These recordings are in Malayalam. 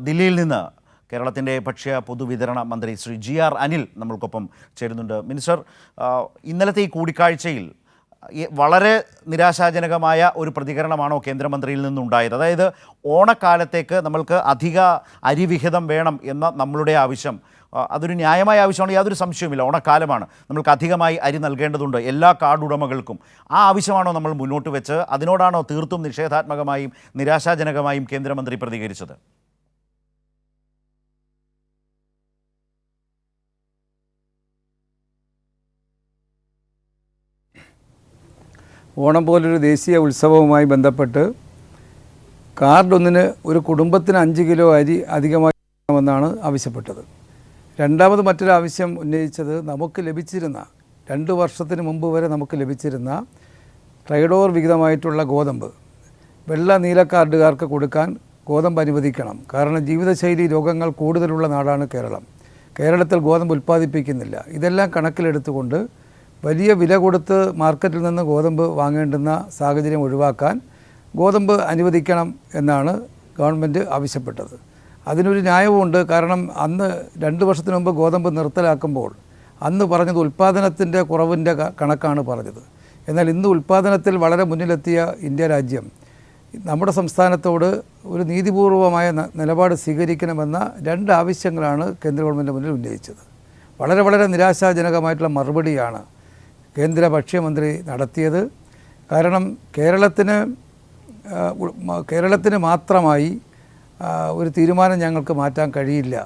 ദില്ലിയിൽ നിന്ന് കേരളത്തിൻ്റെ ഭക്ഷ്യ പൊതുവിതരണ മന്ത്രി ശ്രീ GR അനിൽ നമ്മൾക്കൊപ്പം ചേരുന്നുണ്ട്. മിനിസ്റ്റർ, ഇന്നലത്തെ ഈ കൂടിക്കാഴ്ചയിൽ വളരെ നിരാശാജനകമായ ഒരു പ്രതികരണമാണോ കേന്ദ്രമന്ത്രിയിൽ നിന്നുണ്ടായത്? അതായത് ഓണക്കാലത്തേക്ക് നമ്മൾക്ക് അധിക അരിവിഹിതം വേണം എന്ന നമ്മളുടെ ആവശ്യം, അതൊരു ന്യായമായ ആവശ്യമാണ്, യാതൊരു സംശയവുമില്ല. ഓണക്കാലമാണ്, നമ്മൾക്ക് അധികമായി അരി നൽകേണ്ടതുണ്ട് എല്ലാ കാർഡ് ഉടമകൾക്കും. ആ ആവശ്യമാണോ നമ്മൾ മുന്നോട്ട് വെച്ച് അതിനോടാണോ തീർത്തും നിഷേധാത്മകമായും നിരാശാജനകമായും കേന്ദ്രമന്ത്രി പ്രതികരിച്ചത്? ഓണം പോലൊരു ദേശീയ ഉത്സവവുമായി ബന്ധപ്പെട്ട് കാർഡ് ഒന്നിന് ഒരു കുടുംബത്തിന് 5 കിലോ അരി അധികമായി വേണമെന്നാണ് ആവശ്യപ്പെട്ടത്. രണ്ടാമത് മറ്റൊരു ആവശ്യം ഉന്നയിച്ചത് നമുക്ക് ലഭിച്ചിരുന്ന 2 വർഷത്തിന് മുമ്പ് വരെ നമുക്ക് ലഭിച്ചിരുന്ന ട്രേഡ് ഓവർ വിഹിതമായിട്ടുള്ള ഗോതമ്പ് വെള്ള നീല കാർഡുകാർക്ക് കൊടുക്കാൻ ഗോതമ്പ് അനുവദിക്കണം. കാരണം ജീവിതശൈലി രോഗങ്ങൾ കൂടുതലുള്ള നാടാണ് കേരളം. കേരളത്തിൽ ഗോതമ്പ് ഉൽപ്പാദിപ്പിക്കുന്നില്ല. ഇതെല്ലാം കണക്കിലെടുത്തുകൊണ്ട് വലിയ വില കൊടുത്ത് മാർക്കറ്റിൽ നിന്ന് ഗോതമ്പ് വാങ്ങേണ്ടുന്ന സാഹചര്യം ഒഴിവാക്കാൻ ഗോതമ്പ് അനുവദിക്കണം എന്നാണ് ഗവൺമെൻറ് ആവശ്യപ്പെട്ടത്. അതിനൊരു ന്യായവുമുണ്ട്. കാരണം അന്ന് 2 വർഷത്തിന് മുമ്പ് ഗോതമ്പ് നിർത്തലാക്കുമ്പോൾ അന്ന് പറഞ്ഞത് ഉൽപ്പാദനത്തിൻ്റെ കുറവിൻ്റെ കണക്കാണ് പറഞ്ഞത്. എന്നാൽ ഇന്ന് ഉൽപ്പാദനത്തിൽ വളരെ മുന്നിലെത്തിയ ഇന്ത്യ രാജ്യം നമ്മുടെ സംസ്ഥാനത്തോട് ഒരു നീതിപൂർവമായ നിലപാട് സ്വീകരിക്കണമെന്ന 2 ആവശ്യങ്ങളാണ് കേന്ദ്ര ഗവൺമെൻറ് മുന്നിൽ ഉന്നയിച്ചത്. വളരെ നിരാശാജനകമായിട്ടുള്ള മറുപടിയാണ് കേന്ദ്ര ഭക്ഷ്യമന്ത്രി നടത്തിയത്. കാരണം കേരളത്തിന് മാത്രമായി ഒരു തീരുമാനം ഞങ്ങൾക്ക് മാറ്റാൻ കഴിയില്ല.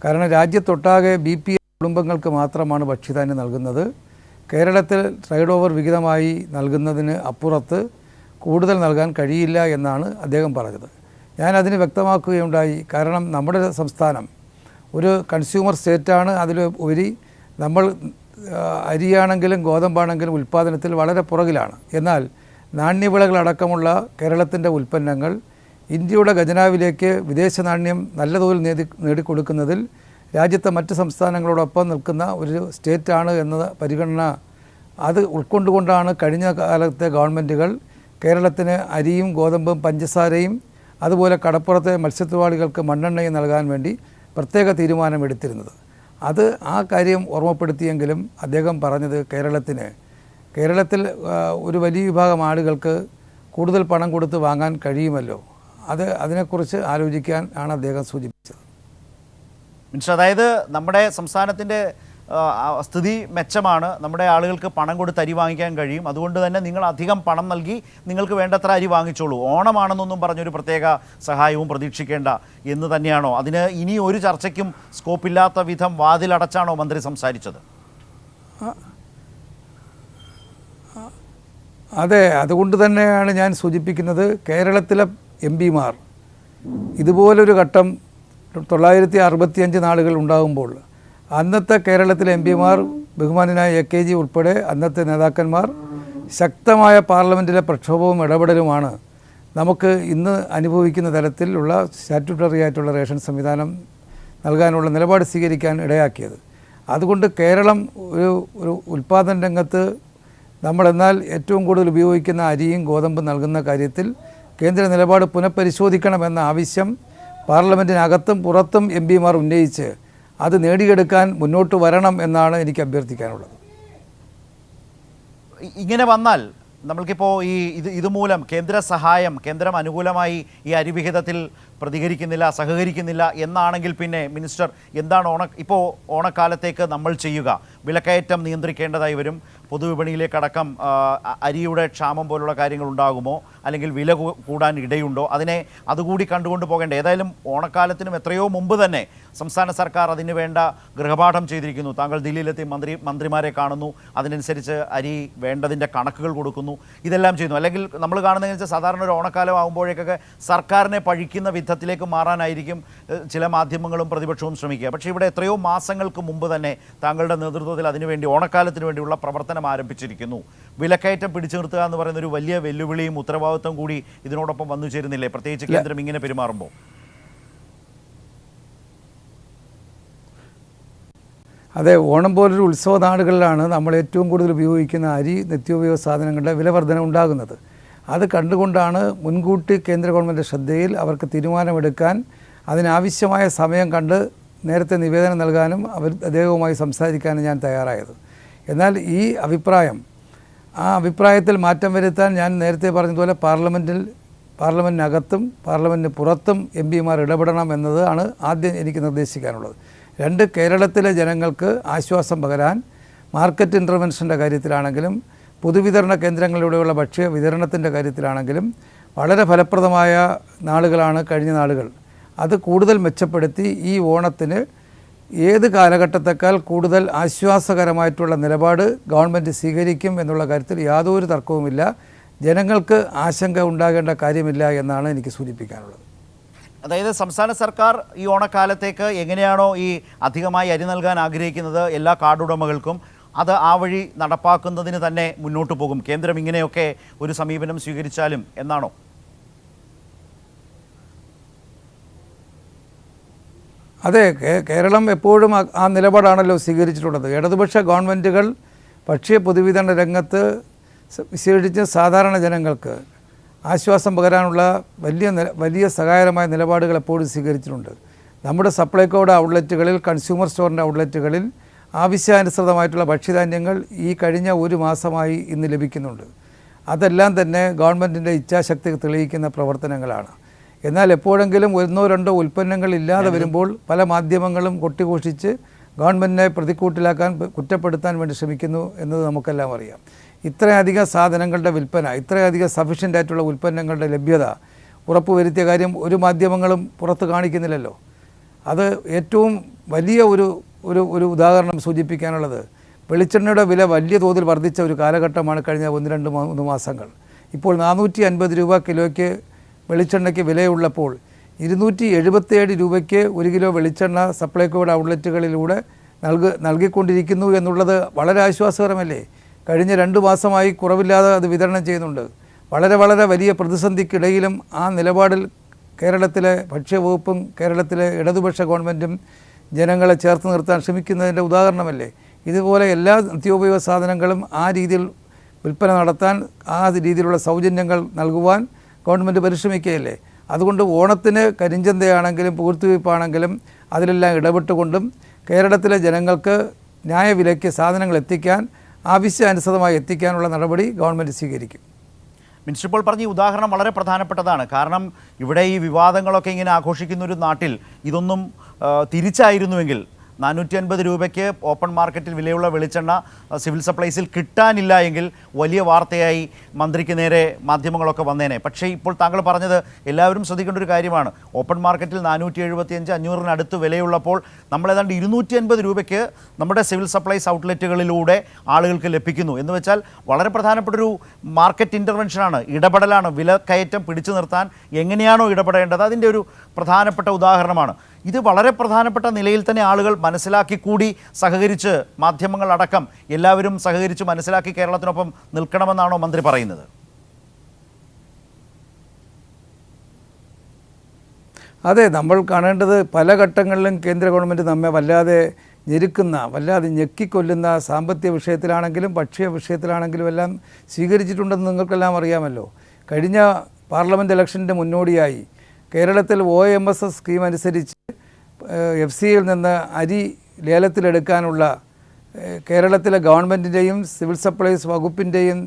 കാരണം രാജ്യത്തൊട്ടാകെ BPL കുടുംബങ്ങൾക്ക് മാത്രമാണ് ഭക്ഷ്യധാന്യം നൽകുന്നത്. കേരളത്തിൽ ട്രേഡ് ഓവർ വിഹിതമായി നൽകുന്നതിന് അപ്പുറത്ത് കൂടുതൽ നൽകാൻ കഴിയില്ല എന്നാണ് അദ്ദേഹം പറഞ്ഞത്. ഞാനതിന് വ്യക്തമാക്കുകയുണ്ടായി. കാരണം നമ്മുടെ സംസ്ഥാനം ഒരു കൺസ്യൂമർ സ്റ്റേറ്റാണ്. അതിൽ ഉപരി നമ്മൾ അരിയാണെങ്കിലും ഗോതമ്പാണെങ്കിലും ഉൽപ്പാദനത്തിൽ വളരെ പുറകിലാണ്. എന്നാൽ നാണ്യവിളകളടക്കമുള്ള കേരളത്തിൻ്റെ ഉൽപ്പന്നങ്ങൾ ഇന്ത്യയുടെ ഖജനാവിലേക്ക് വിദേശ നാണ്യം നല്ല തോതിൽ നേടിക്കൊടുക്കുന്നതിൽ രാജ്യത്തെ മറ്റ് സംസ്ഥാനങ്ങളോടൊപ്പം നിൽക്കുന്ന ഒരു സ്റ്റേറ്റാണ് എന്ന പരിഗണന അത് ഉൾക്കൊണ്ടുകൊണ്ടാണ് കഴിഞ്ഞ കാലത്തെ ഗവൺമെൻറ്റുകൾ കേരളത്തിന് അരിയും ഗോതമ്പും പഞ്ചസാരയും അതുപോലെ കടപ്പുറത്തെ മത്സ്യത്തൊഴിലാളികൾക്ക് മണ്ണെണ്ണയും നൽകാൻ വേണ്ടി പ്രത്യേക തീരുമാനമെടുത്തിരുന്നത്. അത് ആ കാര്യം ഓർമ്മപ്പെടുത്തിയെങ്കിലും അദ്ദേഹം പറഞ്ഞത് കേരളത്തിൽ ഒരു വലിയ വിഭാഗം ആളുകൾക്ക് കൂടുതൽ പണം കൊടുത്ത് വാങ്ങാൻ കഴിയുമല്ലോ, അതിനെക്കുറിച്ച് ആലോചിക്കാൻ ആണ് അദ്ദേഹം സൂചിപ്പിച്ചത്. അതായത് നമ്മുടെ സംസ്ഥാനത്തിൻ്റെ സ്ഥിതി മെച്ചമാണ്, നമ്മുടെ ആളുകൾക്ക് പണം കൊടുത്ത് അരി വാങ്ങിക്കാൻ കഴിയും, അതുകൊണ്ട് തന്നെ നിങ്ങൾ അധികം പണം നൽകി നിങ്ങൾക്ക് വേണ്ടത്ര അരി വാങ്ങിച്ചോളൂ, ഓണമാണെന്നൊന്നും പറഞ്ഞൊരു പ്രത്യേക സഹായവും പ്രതീക്ഷിക്കേണ്ട എന്ന് തന്നെയാണോ? അതിന് ഇനി ഒരു ചർച്ചയ്ക്കും സ്കോപ്പില്ലാത്ത വിധം വാതിലടച്ചാണോ മന്ത്രി സംസാരിച്ചത്? അതെ, അതുകൊണ്ട് തന്നെയാണ് ഞാൻ സൂചിപ്പിക്കുന്നത്. കേരളത്തിലെ MPമാർ ഇതുപോലൊരു ഘട്ടം 965 നാളുകൾ ഉണ്ടാകുമ്പോൾ അന്നത്തെ കേരളത്തിലെ MPമാർ ബഹുമാനനായ AKG ഉൾപ്പെടെ അന്നത്തെ നേതാക്കന്മാർ ശക്തമായ പാർലമെൻറ്റിലെ പ്രക്ഷോഭവും ഇടപെടലുമാണ് നമുക്ക് ഇന്ന് അനുഭവിക്കുന്ന തരത്തിലുള്ള സ്റ്റാറ്റ്യൂട്ടറി ആയിട്ടുള്ള റേഷൻ സംവിധാനം നൽകാനുള്ള നിലപാട് സ്വീകരിക്കാൻ ഇടയാക്കിയത്. അതുകൊണ്ട് കേരളം ഒരു ഉൽപ്പാദന രംഗത്ത് നമ്മളെന്നാൽ ഏറ്റവും കൂടുതൽ ഉപയോഗിക്കുന്ന അരിയും ഗോതമ്പും നൽകുന്ന കാര്യത്തിൽ കേന്ദ്ര നിലപാട് പുനഃപരിശോധിക്കണമെന്ന ആവശ്യം പാർലമെൻറ്റിനകത്തും പുറത്തും MPമാർ ഉന്നയിച്ച് അത് നേടിയെടുക്കാൻ മുന്നോട്ട് വരണം എന്നാണ് എനിക്ക് അഭ്യർത്ഥിക്കാനുള്ളത്. ഇങ്ങനെ വന്നാൽ നമ്മൾക്കിപ്പോൾ ഇതുമൂലം കേന്ദ്ര സഹായം, കേന്ദ്രം അനുകൂലമായി ഈ അരിവിഹിതത്തിൽ പ്രതികരിക്കുന്നില്ല, സഹകരിക്കുന്നില്ല എന്നാണെങ്കിൽ പിന്നെ മിനിസ്റ്റർ എന്താണ് ഇപ്പോൾ ഓണക്കാലത്തേക്ക് നമ്മൾ ചെയ്യുക? വിലക്കയറ്റം നിയന്ത്രിക്കേണ്ടതായി വരും, പൊതുവിപണിയിലേക്കടക്കം അരിയുടെ ക്ഷാമം പോലുള്ള കാര്യങ്ങൾ ഉണ്ടാകുമോ, അല്ലെങ്കിൽ വില കൂടാൻ ഇടയുണ്ടോ? അതുകൂടി കണ്ടുകൊണ്ട് പോകേണ്ടത്. ഏതായാലും ഓണക്കാലത്തിനും എത്രയോ മുമ്പ് തന്നെ സംസ്ഥാന സർക്കാർ അതിന് വേണ്ട ഗൃഹപാഠം ചെയ്തിരിക്കുന്നു. താങ്കൾ ദില്ലിയിലെത്തി മന്ത്രിമാരെ കാണുന്നു, അതിനനുസരിച്ച് അരി വേണ്ടതിൻ്റെ കണക്കുകൾ കൊടുക്കുന്നു, ഇതെല്ലാം ചെയ്യുന്നു. അല്ലെങ്കിൽ നമ്മൾ കാണുന്നതെന്ന് വെച്ചാൽ സാധാരണ ഒരു ഓണക്കാലം ആകുമ്പോഴേക്കൊക്കെ സർക്കാരിനെ പഴിക്കുന്ന വിധത്തിലേക്ക് മാറാനായിരിക്കും ചില മാധ്യമങ്ങളും പ്രതിപക്ഷവും ശ്രമിക്കുക. പക്ഷേ ഇവിടെ എത്രയോ മാസങ്ങൾക്ക് മുമ്പ് തന്നെ താങ്കളുടെ നേതൃത്വത്തിൽ അതിനുവേണ്ടി ഓണക്കാലത്തിന് വേണ്ടിയുള്ള പ്രവർത്തനം ആരംഭിച്ചിരിക്കുന്നു. വിലക്കയറ്റം പിടിച്ചു നിർത്തുക എന്ന് പറയുന്ന ഒരു വലിയ വെല്ലുവിളിയും ഉത്തരവാദിത്വം കൂടി ഇതിനോടൊപ്പം വന്നു ചേരുന്നില്ലേ, പ്രത്യേകിച്ച് കേന്ദ്രം ഇങ്ങനെ പെരുമാറുമ്പോൾ? അതെ, ഓണം പോലൊരു ഉത്സവ നാടുകളിലാണ് നമ്മൾ ഏറ്റവും കൂടുതൽ ഉപയോഗിക്കുന്ന അരി നിത്യോപയോഗ സാധനങ്ങളുടെ വില വർധന ഉണ്ടാകുന്നത്. അത് കണ്ടുകൊണ്ടാണ് മുൻകൂട്ടി കേന്ദ്ര ഗവൺമെൻറ് ശ്രദ്ധയിൽ അവർക്ക് തീരുമാനമെടുക്കാൻ അതിനാവശ്യമായ സമയം കണ്ട് നേരത്തെ നിവേദനം നൽകാനും അദ്ദേഹവുമായി സംസാരിക്കാനും ഞാൻ തയ്യാറായത്. എന്നാൽ ഈ ആ അഭിപ്രായത്തിൽ മാറ്റം വരുത്താൻ ഞാൻ നേരത്തെ പറഞ്ഞതുപോലെ പാർലമെൻറ്റിനകത്തും പാർലമെൻറ്റിന് പുറത്തും MP-മാർ ഇടപെടണം എന്നതാണ് ആദ്യം എനിക്ക് നിർദ്ദേശിക്കാനുള്ളത്. 2, കേരളത്തിലെ ജനങ്ങൾക്ക് ആശ്വാസം പകരാൻ മാർക്കറ്റ് ഇൻ്റർവെൻഷൻ്റെ കാര്യത്തിലാണെങ്കിലും പൊതുവിതരണ കേന്ദ്രങ്ങളിലൂടെയുള്ള ഭക്ഷ്യ വിതരണത്തിൻ്റെ കാര്യത്തിലാണെങ്കിലും വളരെ ഫലപ്രദമായ നാളുകളാണ് കഴിഞ്ഞ നാളുകൾ. അത് കൂടുതൽ മെച്ചപ്പെടുത്തി ഈ ഓണത്തിന് ഏത് കാലഘട്ടത്തേക്കാൾ കൂടുതൽ ആശ്വാസകരമായിട്ടുള്ള നിലപാട് ഗവൺമെൻറ് സ്വീകരിക്കും എന്നുള്ള കാര്യത്തിൽ യാതൊരു തർക്കവുമില്ല. ജനങ്ങൾക്ക് ആശങ്ക ഉണ്ടാകേണ്ട കാര്യമില്ല എന്നാണ് എനിക്ക് സൂചിപ്പിക്കാനുള്ളത്. അതായത് സംസ്ഥാന സർക്കാർ ഈ ഓണക്കാലത്തേക്ക് എങ്ങനെയാണോ ഈ അധികമായി അരി നൽകാൻ ആഗ്രഹിക്കുന്നത് എല്ലാ കാർഡുടമകൾക്കും, അത് ആ വഴി നടപ്പാക്കുന്നതിന് തന്നെ മുന്നോട്ട് പോകും. കേന്ദ്രം ഇങ്ങനെയൊക്കെ ഒരു സമീപനം സ്വീകരിച്ചാലും എന്നാണോ? അതെ, കേരളം എപ്പോഴും ആ നിലപാടാണല്ലോ സ്വീകരിച്ചിട്ടുള്ളത്. ഇടതുപക്ഷ ഗവൺമെൻറ്റുകൾ ഭക്ഷ്യ പൊതുവിതരണ രംഗത്ത് വിശേഷിച്ച് സാധാരണ ജനങ്ങൾക്ക് ആശ്വാസം പകരാനുള്ള വലിയ സഹായകരമായ നിലപാടുകൾ എപ്പോഴും സ്വീകരിച്ചിട്ടുണ്ട്. നമ്മുടെ സപ്ലൈകോയുടെ ഔട്ട്ലെറ്റുകളിൽ, കൺസ്യൂമർ സ്റ്റോറിൻ്റെ ഔട്ട്ലെറ്റുകളിൽ ആവശ്യാനുസൃതമായിട്ടുള്ള ഭക്ഷ്യധാന്യങ്ങൾ ഈ കഴിഞ്ഞ ഒരു മാസമായി ഇന്ന് ലഭിക്കുന്നുണ്ട്. അതെല്ലാം തന്നെ ഗവൺമെൻറ്റിൻ്റെ ഇച്ഛാശക്തി തെളിയിക്കുന്ന പ്രവർത്തനങ്ങളാണ്. എന്നാൽ എപ്പോഴെങ്കിലും 1-2 ഉൽപ്പന്നങ്ങൾ ഇല്ലാതെ വരുമ്പോൾ പല മാധ്യമങ്ങളും കൊട്ടിഘോഷിച്ച് ഗവൺമെൻറ്റിനെ പ്രതിക്കൂട്ടിലാക്കാൻ, കുറ്റപ്പെടുത്താൻ വേണ്ടി ശ്രമിക്കുന്നു എന്നത് നമുക്കെല്ലാം അറിയാം. ഇത്രയധികം സാധനങ്ങളുടെ വിൽപ്പന, ഇത്രയധികം സഫീഷ്യൻ്റ് ആയിട്ടുള്ള ഉൽപ്പന്നങ്ങളുടെ ലഭ്യത ഉറപ്പുവരുത്തിയ കാര്യം ഒരു മാധ്യമങ്ങളും പുറത്ത് കാണിക്കുന്നില്ലല്ലോ. അത് ഏറ്റവും വലിയ ഒരു ഉദാഹരണം സൂചിപ്പിക്കാനുള്ളത്, വെളിച്ചെണ്ണയുടെ വില വലിയ തോതിൽ വർദ്ധിച്ച ഒരു കാലഘട്ടമാണ് കഴിഞ്ഞ 1-2 മാസങ്ങൾ. ഇപ്പോൾ 450 രൂപ കിലോയ്ക്ക് വെളിച്ചെണ്ണയ്ക്ക് വിലയുള്ളപ്പോൾ 277 രൂപയ്ക്ക് 1 കിലോ വെളിച്ചെണ്ണ സപ്ലൈകോയുടെ ഔട്ട്ലെറ്റുകളിലൂടെ നൽകിക്കൊണ്ടിരിക്കുന്നു എന്നുള്ളത് വളരെ ആശ്വാസകരമല്ലേ? കഴിഞ്ഞ 2 മാസമായി കുറവില്ലാതെ അത് വിതരണം ചെയ്യുന്നുണ്ട്. വളരെ വലിയ പ്രതിസന്ധിക്കിടയിലും ആ നിലപാടിൽ കേരളത്തിലെ ഭക്ഷ്യവകുപ്പും കേരളത്തിലെ ഇടതുപക്ഷ ഗവൺമെൻറ്റും ജനങ്ങളെ ചേർത്ത് നിർത്താൻ ശ്രമിക്കുന്നതിൻ്റെ ഉദാഹരണമല്ലേ? ഇതുപോലെ എല്ലാ നിത്യോപയോഗ സാധനങ്ങളും ആ രീതിയിൽ വിൽപ്പന നടത്താൻ, ആ രീതിയിലുള്ള സൗജന്യങ്ങൾ നൽകുവാൻ ഗവൺമെൻറ് പരിശ്രമിക്കുകയല്ലേ? അതുകൊണ്ട് ഓണത്തിന് കരിഞ്ചന്തയാണെങ്കിലും പൂഴ്ത്തിവയ്പ്പാണെങ്കിലും അതിലെല്ലാം ഇടപെട്ടുകൊണ്ടും കേരളത്തിലെ ജനങ്ങൾക്ക് ന്യായവിലയ്ക്ക് സാധനങ്ങൾ എത്തിക്കാൻ, ആവശ്യാനുസൃതമായി എത്തിക്കാനുള്ള നടപടി ഗവൺമെൻറ് സ്വീകരിക്കും. മിനിസ്റ്റർ ഇപ്പോൾ പറഞ്ഞ ഈ ഉദാഹരണം വളരെ പ്രധാനപ്പെട്ടതാണ്. കാരണം ഇവിടെ ഈ വിവാദങ്ങളൊക്കെ ഇങ്ങനെ ആഘോഷിക്കുന്ന ഒരു നാട്ടിൽ ഇതൊന്നും തിരിച്ചായിരുന്നുവെങ്കിൽ 450 രൂപയ്ക്ക് ഓപ്പൺ മാർക്കറ്റിൽ വിലയുള്ള വെളിച്ചെണ്ണ സിവിൽ സപ്ലൈസിൽ കിട്ടാനില്ല എങ്കിൽ വലിയ വാർത്തയായി മന്ത്രിക്ക് നേരെ മാധ്യമങ്ങളൊക്കെ വന്നേനെ. പക്ഷേ ഇപ്പോൾ താങ്കൾ പറഞ്ഞത് എല്ലാവരും ശ്രദ്ധിക്കേണ്ട ഒരു കാര്യമാണ്. ഓപ്പൺ മാർക്കറ്റിൽ 475-500 വിലയുള്ളപ്പോൾ നമ്മൾ ഏതാണ്ട് 250 രൂപയ്ക്ക് നമ്മുടെ സിവിൽ സപ്ലൈസ് ഔട്ട്ലെറ്റുകളിലൂടെ ആളുകൾക്ക് ലഭിക്കുന്നു എന്ന് വെച്ചാൽ വളരെ പ്രധാനപ്പെട്ടൊരു മാർക്കറ്റ് ഇൻ്റർവെൻഷനാണ്, ഇടപെടലാണ്. വിലക്കയറ്റം പിടിച്ചു നിർത്താൻ എങ്ങനെയാണോ ഇടപെടേണ്ടത് അതിൻ്റെ ഒരു പ്രധാനപ്പെട്ട ഉദാഹരണമാണ്. ഇത് വളരെ പ്രധാനപ്പെട്ട നിലയിൽ തന്നെ ആളുകൾ മനസ്സിലാക്കി കൂടി സഹകരിച്ച്, മാധ്യമങ്ങളടക്കം എല്ലാവരും സഹകരിച്ച് മനസ്സിലാക്കി കേരളത്തിനൊപ്പം നിൽക്കണമെന്നാണോ മന്ത്രി പറയുന്നത്? അതെ, നമ്മൾ കാണേണ്ടത് പല ഘട്ടങ്ങളിലും കേന്ദ്ര ഗവൺമെൻറ് നമ്മെ വല്ലാതെ ഞെരുക്കുന്ന, വല്ലാതെ ഞെക്കിക്കൊല്ലുന്ന സാമ്പത്തിക വിഷയത്തിലാണെങ്കിലും ഭക്ഷ്യ വിഷയത്തിലാണെങ്കിലും എല്ലാം സ്വീകരിച്ചിട്ടുണ്ടെന്ന് നിങ്ങൾക്കെല്ലാം അറിയാമല്ലോ. കഴിഞ്ഞ പാർലമെൻറ്റ് ഇലക്ഷൻ്റെ മുന്നോടിയായി കേരളത്തിൽ OMS സ്കീം അനുസരിച്ച് FCIയിൽ നിന്ന് അരി ലേലത്തിലെടുക്കാനുള്ള കേരളത്തിലെ ഗവൺമെൻറ്റിൻ്റെയും സിവിൽ സപ്ലൈസ് വകുപ്പിൻ്റെയും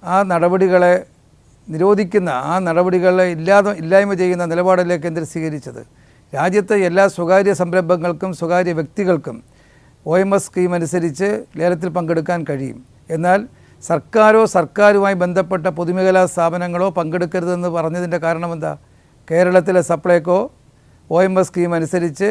ആ നടപടികളെ നിരോധിക്കുന്ന, ആ നടപടികളെ ഇല്ലായ്മ ചെയ്യുന്ന നിലപാടല്ലേ കേന്ദ്രം സ്വീകരിച്ചത്. രാജ്യത്തെ എല്ലാ സ്വകാര്യ സംരംഭങ്ങൾക്കും സ്വകാര്യ വ്യക്തികൾക്കും OMS സ്കീം അനുസരിച്ച് ലേലത്തിൽ പങ്കെടുക്കാൻ കഴിയും. എന്നാൽ സർക്കാരുമായി ബന്ധപ്പെട്ട പൊതുമേഖലാ സ്ഥാപനങ്ങളോ പങ്കെടുക്കരുതെന്ന് പറഞ്ഞതിൻ്റെ കാരണം എന്താ? കേരളത്തിലെ സപ്ലൈകോ OMS സ്കീം അനുസരിച്ച്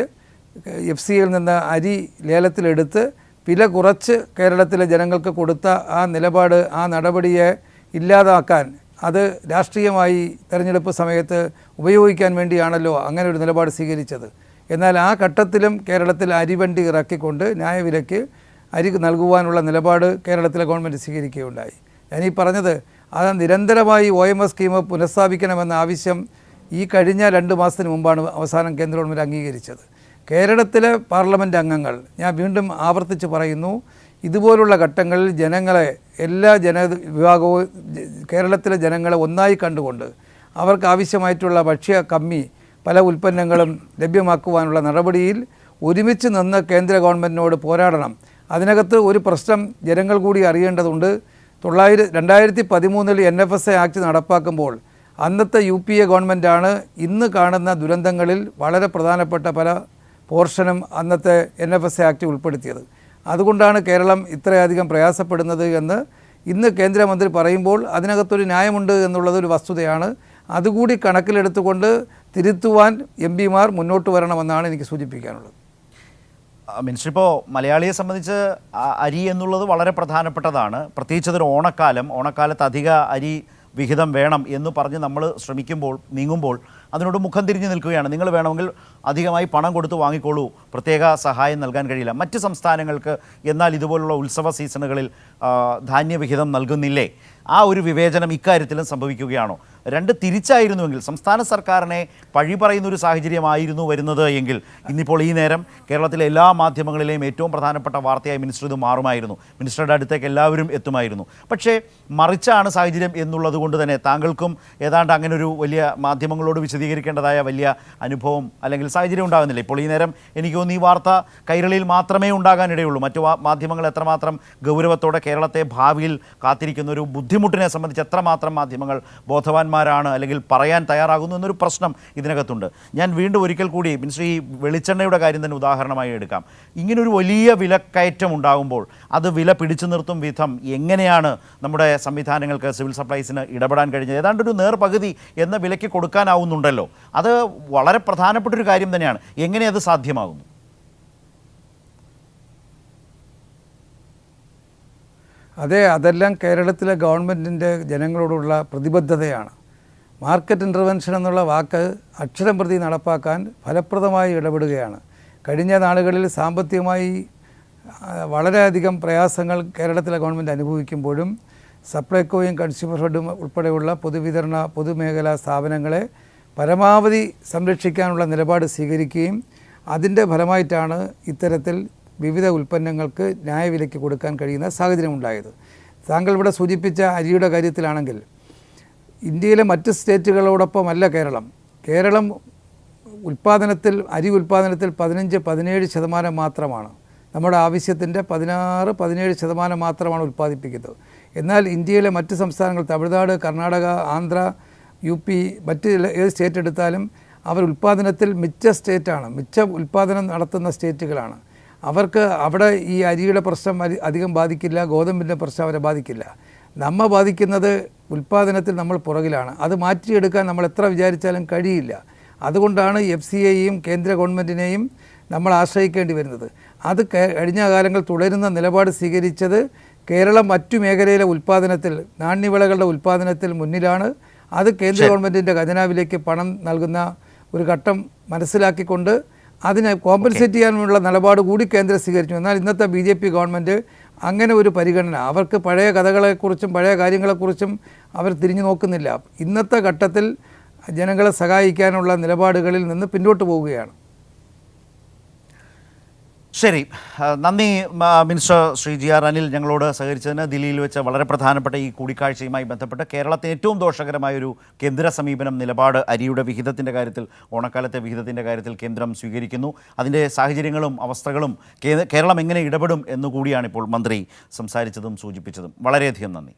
FCIയിൽ നിന്ന് അരി ലേലത്തിലെടുത്ത് വില കുറച്ച് കേരളത്തിലെ ജനങ്ങൾക്ക് കൊടുത്ത ആ നിലപാട്, ആ നടപടിയെ ഇല്ലാതാക്കാൻ, അത് രാഷ്ട്രീയമായി തെരഞ്ഞെടുപ്പ് സമയത്ത് ഉപയോഗിക്കാൻ വേണ്ടിയാണല്ലോ അങ്ങനെ ഒരു നിലപാട് സ്വീകരിച്ചത്. എന്നാൽ ആ ഘട്ടത്തിലും കേരളത്തിൽ അരിവണ്ടി ഇറക്കിക്കൊണ്ട് ന്യായവിലയ്ക്ക് അരി നൽകുവാനുള്ള നിലപാട് കേരളത്തിലെ ഗവൺമെൻറ് സ്വീകരിക്കുകയുണ്ടായി. ഞാനീ പറഞ്ഞത് അത് നിരന്തരമായി OMS സ്കീം പുനഃസ്ഥാപിക്കണമെന്ന ആവശ്യം ഈ കഴിഞ്ഞ 2 മാസത്തിന് മുമ്പാണ് അവസാനം കേന്ദ്ര ഗവൺമെൻറ് അംഗീകരിച്ചത്. കേരളത്തിലെ പാർലമെൻറ്റ് അംഗങ്ങൾ, ഞാൻ വീണ്ടും ആവർത്തിച്ച് പറയുന്നു, ഇതുപോലുള്ള ഘട്ടങ്ങളിൽ ജനങ്ങളെ, എല്ലാ കേരളത്തിലെ ജനങ്ങളെ ഒന്നായി കണ്ടുകൊണ്ട് അവർക്ക് ആവശ്യമായിട്ടുള്ള ഭക്ഷ്യ കമ്മി പല ഉൽപ്പന്നങ്ങളും ലഭ്യമാക്കുവാനുള്ള നടപടിയിൽ ഒരുമിച്ച് നിന്ന് കേന്ദ്ര ഗവൺമെൻറ്റിനോട് പോരാടണം. അതിനകത്ത് ഒരു പ്രശ്നം ജനങ്ങൾ കൂടി അറിയേണ്ടതുണ്ട്. 2013 NFSA ആക്ട് നടപ്പാക്കുമ്പോൾ അന്നത്തെ UPA ഗവൺമെൻറ്റാണ് ഇന്ന് കാണുന്ന ദുരന്തങ്ങളിൽ വളരെ പ്രധാനപ്പെട്ട പല പോർഷനും അന്നത്തെ NFSA ആക്ട് ഉൾപ്പെടുത്തിയത്. അതുകൊണ്ടാണ് കേരളം ഇത്രയധികം പ്രയാസപ്പെടുന്നത് എന്ന് ഇന്ന് കേന്ദ്രമന്ത്രി പറയുമ്പോൾ അതിനകത്തൊരു ന്യായമുണ്ട് എന്നുള്ളത് ഒരു വസ്തുതയാണ്. അതുകൂടി കണക്കിലെടുത്തുകൊണ്ട് തിരുത്തുവാൻ MP-മാർ മുന്നോട്ട് വരണമെന്നാണ് എനിക്ക് സൂചിപ്പിക്കാനുള്ളത്. മിനിസ്റ്റർ, ഇപ്പോൾ മലയാളിയെ സംബന്ധിച്ച് അരി എന്നുള്ളത് വളരെ പ്രധാനപ്പെട്ടതാണ്. പ്രത്യേകിച്ച് അതൊരു ഓണക്കാലത്ത് അധിക അരി വിഹിതം വേണം എന്ന് പറഞ്ഞ് നമ്മൾ നീങ്ങുമ്പോൾ അതിനോട് മുഖം തിരിഞ്ഞ് നിൽക്കുകയാണ്. നിങ്ങൾ വേണമെങ്കിൽ അധികമായി പണം കൊടുത്ത് വാങ്ങിക്കോളൂ, പ്രത്യേക സഹായം നൽകാൻ കഴിയില്ല. മറ്റ് സംസ്ഥാനങ്ങൾക്ക് എന്നാൽ ഇതുപോലുള്ള ഉത്സവ സീസണുകളിൽ ധാന്യവിഹിതം നൽകുന്നില്ലേ? ആ ഒരു വിവേചനം ഇക്കാര്യത്തിലും സംഭവിക്കുകയാണോ? രണ്ട് തിരിച്ചായിരുന്നുവെങ്കിൽ, സംസ്ഥാന സർക്കാരിനെ പഴി പറയുന്ന ഒരു സാഹചര്യമായിരുന്നു വരുന്നത് എങ്കിൽ ഇന്നിപ്പോൾ ഈ നേരം കേരളത്തിലെ എല്ലാ മാധ്യമങ്ങളിലെയും ഏറ്റവും പ്രധാനപ്പെട്ട വാർത്തയായി മിനിസ്റ്റർ ഇത് മാറുമായിരുന്നു. മിനിസ്റ്ററുടെ അടുത്തേക്ക് എല്ലാവരും എത്തുമായിരുന്നു. പക്ഷേ മറിച്ചാണ് സാഹചര്യം എന്നുള്ളത് കൊണ്ട് തന്നെ താങ്കൾക്കും ഏതാണ്ട് അങ്ങനെ ഒരു വലിയ മാധ്യമങ്ങളോട് വിശദീകരിക്കേണ്ടതായ വലിയ അനുഭവം അല്ലെങ്കിൽ സാഹചര്യം ഉണ്ടാകുന്നില്ല. ഇപ്പോൾ ഈ നേരം എനിക്ക് തോന്നുന്നു ഈ വാർത്ത കൈരളിയിൽ മാത്രമേ ഉണ്ടാകാനിടയുള്ളൂ. മറ്റു മാധ്യമങ്ങൾ എത്രമാത്രം ഗൗരവത്തോടെ കേരളത്തെ ഭാവിയിൽ കാത്തിരിക്കുന്ന ഒരു ബുദ്ധിമുട്ടിനെ സംബന്ധിച്ച് എത്രമാത്രം മാധ്യമങ്ങൾ ബോധവാന്മാരാണ് അല്ലെങ്കിൽ പറയാൻ തയ്യാറാകുന്നു എന്നൊരു പ്രശ്നം ഇതിനകത്തുണ്ട്. ഞാൻ വീണ്ടും ഒരിക്കൽ കൂടി മിനിസ്റ്റർ, ഈ വെളിച്ചെണ്ണയുടെ കാര്യം തന്നെ ഉദാഹരണമായി എടുക്കാം. ഇങ്ങനൊരു വലിയ വിലക്കയറ്റം ഉണ്ടാകുമ്പോൾ അത് വില പിടിച്ചു നിർത്തും വിധം എങ്ങനെയാണ് നമ്മുടെ സംവിധാനങ്ങൾക്ക്, സിവിൽ സപ്ലൈസിന് ഇടപെടാൻ കഴിഞ്ഞത്? ഏതാണ്ട് ഒരു നേർപകുതി എന്ന വിലയ്ക്ക് കൊടുക്കാനാവുന്നുണ്ടല്ലോ. അത് വളരെ പ്രധാനപ്പെട്ടൊരു കാര്യം തന്നെയാണ്. എങ്ങനെ അത് സാധ്യമാകുന്നു? അതെ, അതെല്ലാം കേരളത്തിലെ ഗവൺമെൻറ്റിൻ്റെ ജനങ്ങളോടുള്ള പ്രതിബദ്ധതയാണ്. മാർക്കറ്റ് ഇൻ്റർവെൻഷൻ എന്നുള്ള വാക്ക് അക്ഷരം പ്രതി നടപ്പാക്കാൻ ഫലപ്രദമായി ഇടപെടുകയാണ്. കഴിഞ്ഞ നാളുകളിൽ സാമ്പത്തികമായി വളരെയധികം പ്രയാസങ്ങൾ കേരളത്തിലെ ഗവൺമെൻറ് അനുഭവിക്കുമ്പോഴും സപ്ലൈകോയും കൺസ്യൂമർ ഫെഡും ഉൾപ്പെടെയുള്ള പൊതുമേഖലാ സ്ഥാപനങ്ങളെ പരമാവധി സംരക്ഷിക്കാനുള്ള നിലപാട് സ്വീകരിക്കുകയും അതിൻ്റെ ഫലമായിട്ടാണ് ഇത്തരത്തിൽ വിവിധ ഉൽപ്പന്നങ്ങൾക്ക് ന്യായവിലയ്ക്ക് കൊടുക്കാൻ കഴിയുന്ന സാഹചര്യം ഉണ്ടായത്. താങ്കൾ ഇവിടെ സൂചിപ്പിച്ച അരിയുടെ കാര്യത്തിലാണെങ്കിൽ ഇന്ത്യയിലെ മറ്റ് സ്റ്റേറ്റുകളോടൊപ്പമല്ല കേരളം അരി ഉൽപ്പാദനത്തിൽ 15-17% മാത്രമാണ്. നമ്മുടെ ആവശ്യത്തിൻ്റെ 16-17% മാത്രമാണ് ഉൽപ്പാദിപ്പിക്കുന്നത്. എന്നാൽ ഇന്ത്യയിലെ മറ്റ് സംസ്ഥാനങ്ങൾ, തമിഴ്നാട്, കർണാടക, ആന്ധ്ര, UP, മറ്റ് ഏത് സ്റ്റേറ്റ് എടുത്താലും അവർ ഉൽപ്പാദനത്തിൽ മിച്ച ഉൽപ്പാദനം നടത്തുന്ന സ്റ്റേറ്റുകളാണ്. അവർക്ക് അവിടെ ഈ അരിയുടെ പ്രശ്നം അധികം ബാധിക്കില്ല, ഗോതമ്പിൻ്റെ പ്രശ്നം അവരെ ബാധിക്കില്ല. നമ്മെ ബാധിക്കുന്നത് ഉൽപ്പാദനത്തിൽ നമ്മൾ പുറകിലാണ്. അത് മാറ്റിയെടുക്കാൻ നമ്മൾ എത്ര വിചാരിച്ചാലും കഴിയില്ല. അതുകൊണ്ടാണ് FCIയെയും കേന്ദ്ര ഗവൺമെൻറ്റിനെയും നമ്മൾ ആശ്രയിക്കേണ്ടി വരുന്നത്. അത് കഴിഞ്ഞ കാലങ്ങൾ തുടരുന്ന നിലപാട് സ്വീകരിച്ചത് കേരളം മറ്റു മേഖലയിലെ ഉൽപ്പാദനത്തിൽ, നാണ്യവിളകളുടെ ഉൽപ്പാദനത്തിൽ മുന്നിലാണ്. അത് കേന്ദ്ര ഗവൺമെൻറ്റിൻ്റെ ഖജനാവിലേക്ക് പണം നൽകുന്ന ഒരു ഘട്ടം മനസ്സിലാക്കിക്കൊണ്ട് അതിനെ കോമ്പൻസേറ്റ് ചെയ്യാനുള്ള നിലപാട് കൂടി കേന്ദ്രം സ്വീകരിച്ചു. എന്നാൽ ഇന്നത്തെ BJP ഗവൺമെൻറ് അങ്ങനെ ഒരു പരിഗണന, അവർക്ക് പഴയ കഥകളെക്കുറിച്ചും പഴയ കാര്യങ്ങളെക്കുറിച്ചും അവർ തിരിഞ്ഞു നോക്കുന്നില്ല. ഇന്നത്തെ ഘട്ടത്തിൽ ജനങ്ങളെ സഹായിക്കാനുള്ള നിലപാടുകളിൽ നിന്ന് പിന്നോട്ട് പോവുകയാണ്. ശരി, നന്ദി മിനിസ്റ്റർ ശ്രീ GR അനിൽ ഞങ്ങളോട് സഹകരിച്ചതിന്. ദില്ലിയിൽ വെച്ച് വളരെ പ്രധാനപ്പെട്ട ഈ കൂടിക്കാഴ്ചയുമായി ബന്ധപ്പെട്ട് കേരളത്തിന് ഏറ്റവും ദോഷകരമായൊരു കേന്ദ്ര സമീപനം, നിലപാട് അരിയുടെ വിഹിതത്തിൻ്റെ കാര്യത്തിൽ, ഓണക്കാലത്തെ വിഹിതത്തിൻ്റെ കാര്യത്തിൽ കേന്ദ്രം സ്വീകരിക്കുന്നു. അതിൻ്റെ സാഹചര്യങ്ങളും അവസ്ഥകളും കേരളം എങ്ങനെ ഇടപെടും എന്നുകൂടിയാണ് ഇപ്പോൾ മന്ത്രി സംസാരിച്ചതും സൂചിപ്പിച്ചതും. വളരെയധികം നന്ദി.